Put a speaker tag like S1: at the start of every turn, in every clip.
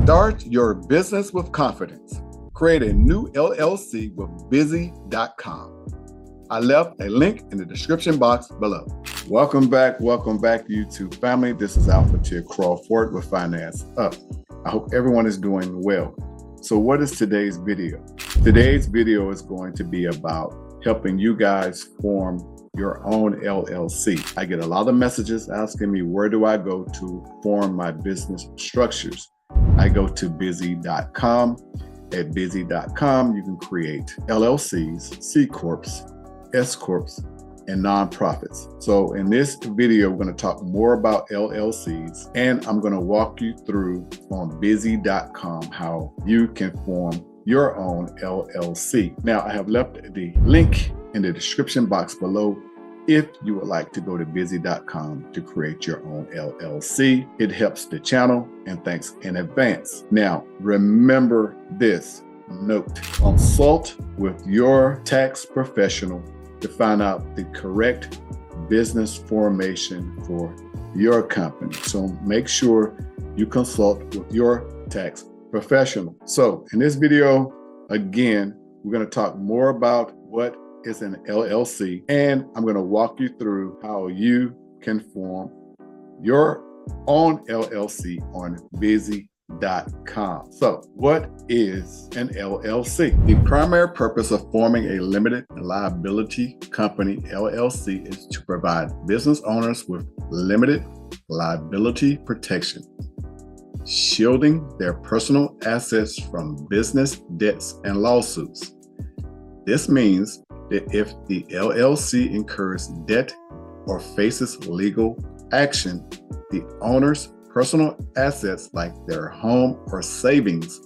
S1: Start your business with confidence. Create a new LLC with busy.com. I left a link in the description box below. Welcome back, YouTube family. This is ALFATIR CRAWFORD with Finance Up. I hope everyone is doing well. So what is today's video? Today's video is going to be about helping you guys form your own LLC. I get a lot of messages asking me, where do I go to form my business structures? I go to busy.com. At busy.com, you can create LLCs, C Corps, S Corps, and nonprofits. So in this video, we're going to talk more about LLCs, and I'm going to walk you through on busy.com how you can form your own LLC. Now, I have left the link in the description box below if you would like to go to busy.com to create your own LLC. It helps the channel, and thanks in advance. Now, remember this note: consult with your tax professional to find out the correct business formation for your company. So make sure you consult with your tax professional. So in this video, again, we're going to talk more about what is an LLC, and I'm going to walk you through how you can form your own LLC on busy.com. So what is an LLC? The primary purpose of forming a limited liability company, LLC, is to provide business owners with limited liability protection, shielding their personal assets from business debts and lawsuits. This means that if the LLC incurs debt or faces legal action, the owner's personal assets like their home or savings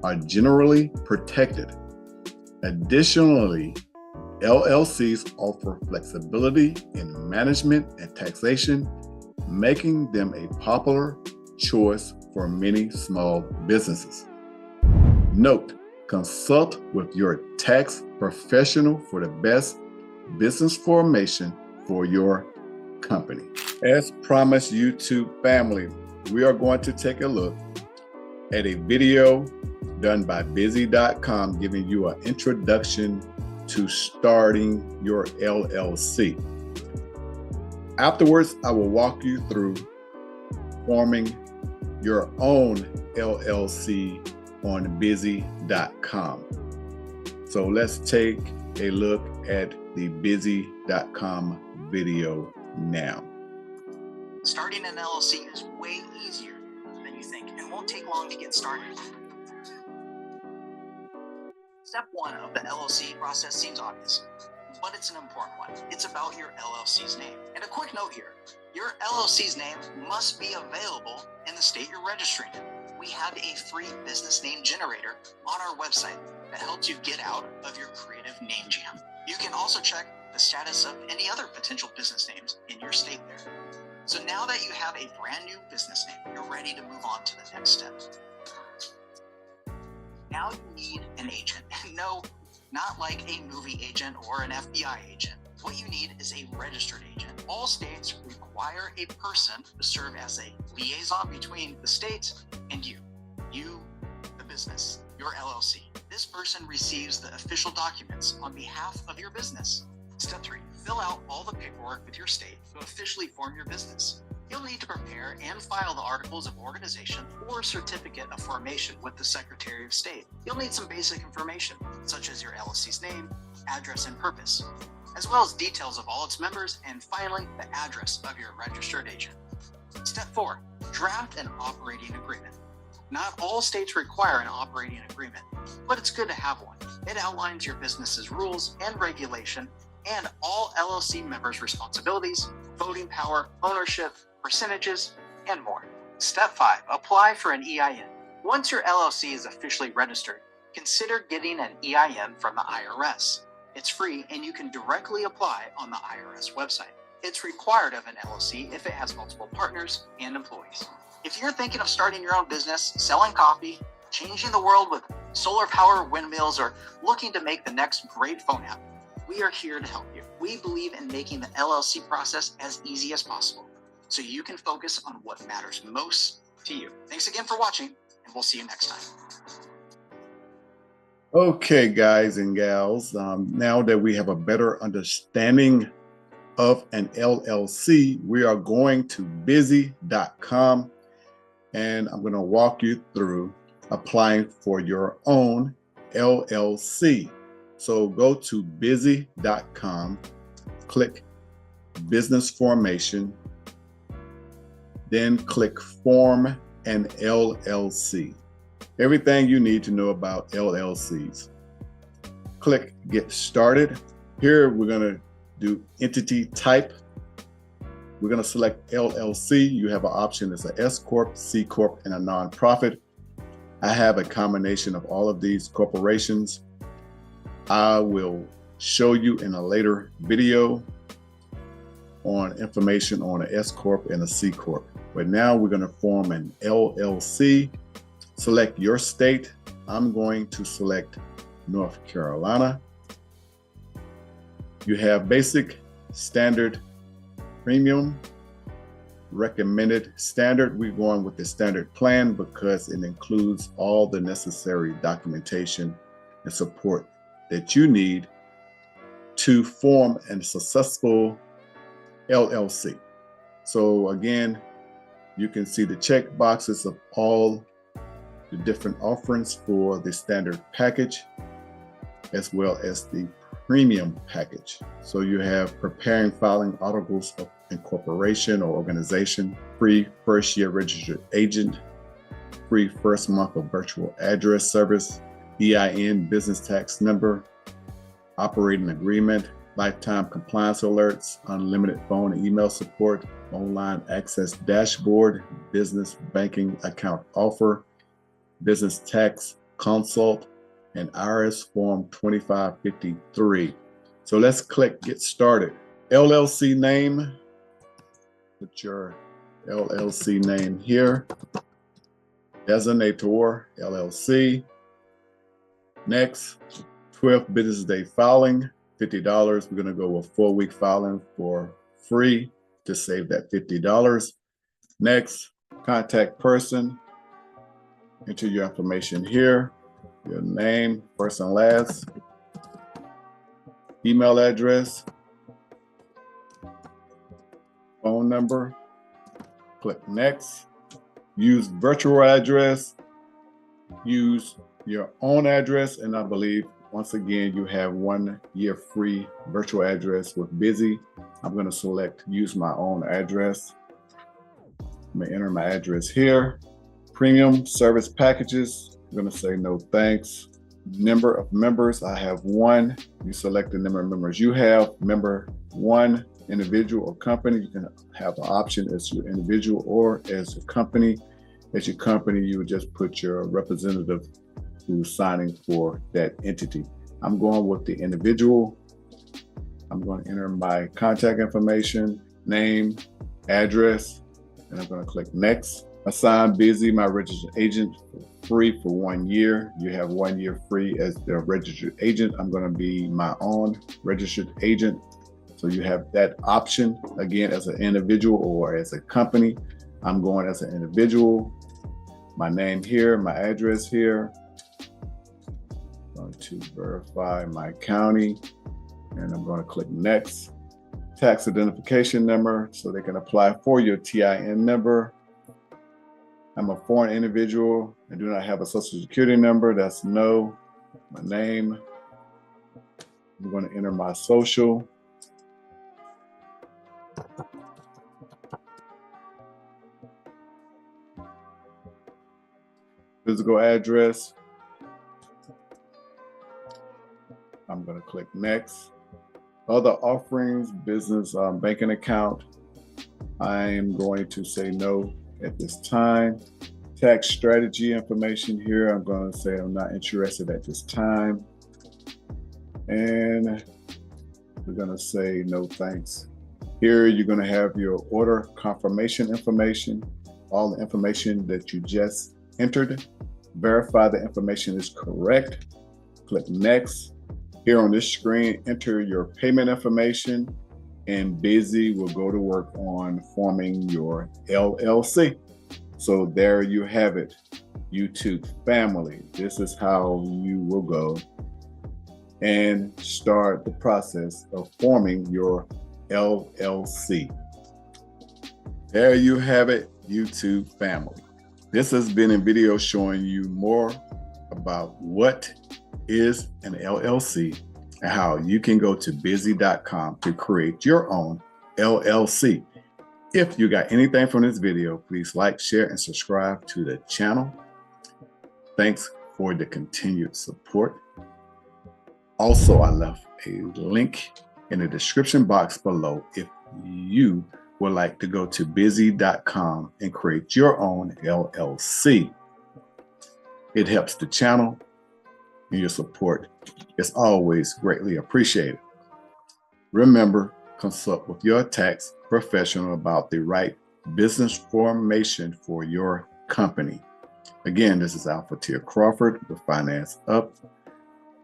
S1: are generally protected. Additionally, LLCs offer flexibility in management and taxation, making them a popular choice for many small businesses. Note: consult with your tax professional for the best business formation for your company. As promised, YouTube family, we are going to take a look at a video done by busy.com giving you an introduction to starting your LLC. Afterwards, I will walk you through forming your own LLC on busy.com. So let's take a look at the busy.com video now.
S2: Starting an LLC is way easier than you think and won't take long to get started. Step one of the LLC process seems obvious, but it's an important one. It's about your LLC's name. And a quick note here, your LLC's name must be available in the state you're registering in. We have a free business name generator on our website that helps you get out of your creative name jam. You can also check the status of any other potential business names in your state there. So now that you have a brand new business name, you're ready to move on to the next step. Now you need an agent. No, not like a movie agent or an FBI agent. What you need is a registered agent. All states require a person to serve as a liaison between the state and you, the business, your LLC. This person receives the official documents on behalf of your business. Step 3, fill out all the paperwork with your state to officially form your business. You'll need to prepare and file the articles of organization or certificate of formation with the Secretary of State. You'll need some basic information, such as your LLC's name, address, and purpose, as well as details of all its members, and finally, the address of your registered agent. Step 4, draft an operating agreement. Not all states require an operating agreement, but it's good to have one. It outlines your business's rules and regulation and all LLC members' responsibilities, voting power, ownership, percentages, and more. Step 5, apply for an EIN. Once your LLC is officially registered, consider getting an EIN from the IRS. It's free and you can directly apply on the IRS website. It's required of an LLC if it has multiple partners and employees. If you're thinking of starting your own business, selling coffee, changing the world with solar power, windmills, or looking to make the next great phone app, we are here to help you. We believe in making the LLC process as easy as possible so you can focus on what matters most to you. Thanks again for watching, we'll see you next time.
S1: Okay, guys and gals, now that we have a better understanding of an LLC, we are going to busy.com, and I'm going to walk you through applying for your own LLC. So go to busy.com, click business formation, then click form an LLC. Everything you need to know about LLCs. Click get started. Here we're going to do entity type. We're going to select LLC. You have an option as an S Corp, C Corp, and a nonprofit. I have a combination of all of these corporations. I will show you in a later video on information on an S Corp and a C Corp. But now we're going to form an LLC. Select your state. I'm going to select North Carolina. You have basic, standard, premium, recommended, standard. We're going with the standard plan because it includes all the necessary documentation and support that you need to form a successful LLC. So again, you can see the check boxes of all the different offerings for the standard package, as well as the premium package. So you have preparing filing articles of incorporation or organization, free first year registered agent, free first month of virtual address service, EIN business tax number, operating agreement, lifetime compliance alerts, unlimited phone and email support, online access dashboard, business banking account offer, business tax consult, and IRS form 2553. So let's click get started. LLC name, put your LLC name here. Designator, LLC. Next, 12th business day filing, $50. We're gonna go with 4-week filing for free to save that $50. Next, contact person. Enter your information here, your name, first and last, email address, phone number, click next. Use virtual address, use your own address, and I believe, once again, you have 1 year free virtual address with Busy. I'm gonna select use my own address. I'm gonna enter my address here. Premium service packages, I'm gonna say no thanks. Number of members, I have 1. You select the number of members you have. Member 1, individual or company, you can have an option as your individual or as a company. As your company, you would just put your representative who's signing for that entity. I'm going with the individual. I'm going to enter my contact information, name, address, and I'm going to click next. Assign Busy, my registered agent, free for 1 year. You have 1 year free as the registered agent. I'm going to be my own registered agent. So you have that option, again, as an individual or as a company. I'm going as an individual. My name here, my address here. I'm going to verify my county, and I'm going to click next. Tax identification number, so they can apply for your TIN number. I'm a foreign individual and do not have a social security number. That's no. My name. I'm going to enter my social. Physical address. I'm going to click next. Other offerings, business banking account. I'm going to say no at this time. Tax strategy information here, I'm going to say I'm not interested at this time. And we're going to say no thanks. Here you're going to have your order confirmation information, all the information that you just entered. Verify the information is correct. Click next. Here on this screen, enter your payment information, and Busy will go to work on forming your LLC. So there you have it. YouTube family, this is how you will go and start the process of forming your LLC. There you have it, YouTube family. This has been a video showing you more about what is an LLC and how you can go to busy.com to create your own LLC. If you got anything from this video, please like, share, and subscribe to the channel. Thanks for the continued support. Also, I left a link in the description box below if you would like to go to busy.com and create your own LLC. It helps the channel, and your support is always greatly appreciated. Remember, consult with your tax professional about the right business formation for your company. Again, this is ALFATIR Crawford with Finance Up.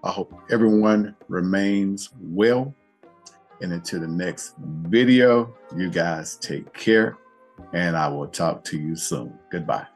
S1: I hope everyone remains well. And until the next video, you guys take care, and I will talk to you soon. Goodbye.